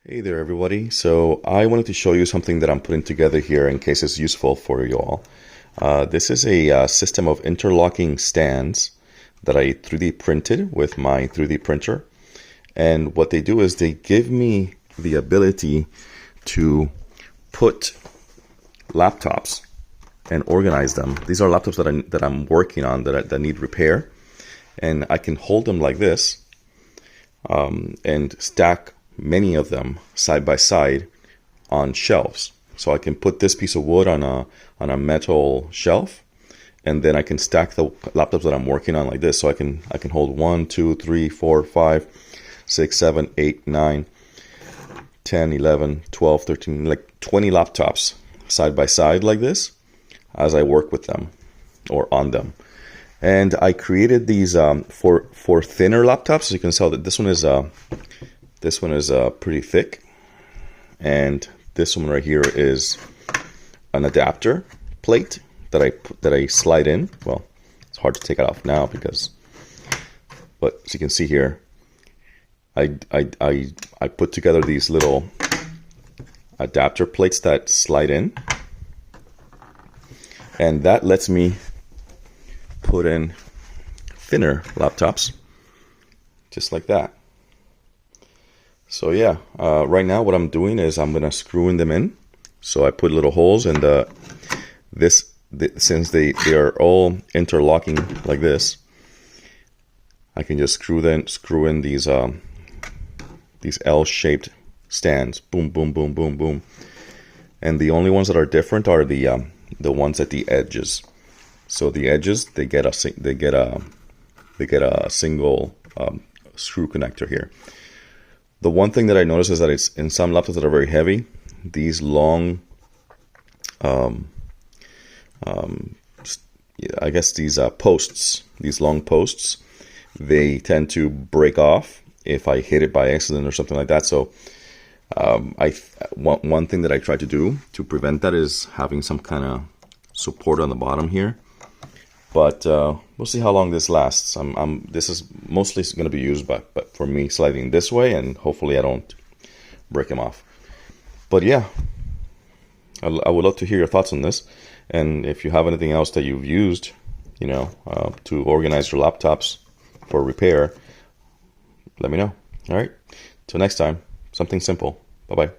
Hey there, everybody. So I wanted to show you something that I'm putting together here in case it's useful for you all. This is a system of interlocking stands that I 3D printed with my 3D printer. And what they do is they give me the ability to put laptops and organize them. These are laptops that I'm working on that need repair. And I can hold them like this and stack many of them side by side on shelves. So I can put this piece of wood on a metal shelf, and then I can stack the laptops that I'm working on like this. So I can hold 1, 2, 3, 4, 5, 6, 7, 8, 9, 10, 11, 12, 13, like 20 laptops side by side like this as I work with them or on them. And I created these for thinner laptops. So you can tell that this one is pretty thick, and this one right here is an adapter plate that I slide in. Well, it's hard to take it off now but as you can see here, I put together these little adapter plates that slide in, and that lets me put in thinner laptops just like that. So yeah, right now what I'm doing is I'm gonna screw them in. So I put little holes, and since they are all interlocking like this, I can just screw in these L-shaped stands. Boom, boom, boom, boom, boom. And the only ones that are different are the ones at the edges. So the edges, they get a single screw connector here. The one thing that I noticed is that it's in some laptops that are very heavy, these long, I guess these posts, these long posts, they tend to break off if I hit it by accident or something like that. So one thing that I try to do to prevent that is having some kind of support on the bottom here. But we'll see how long this lasts. This is mostly going to be used but for me sliding this way, and hopefully I don't break them off. But yeah, I would love to hear your thoughts on this. And if you have anything else that you've used, to organize your laptops for repair, let me know. All right. Till next time, something simple. Bye-bye.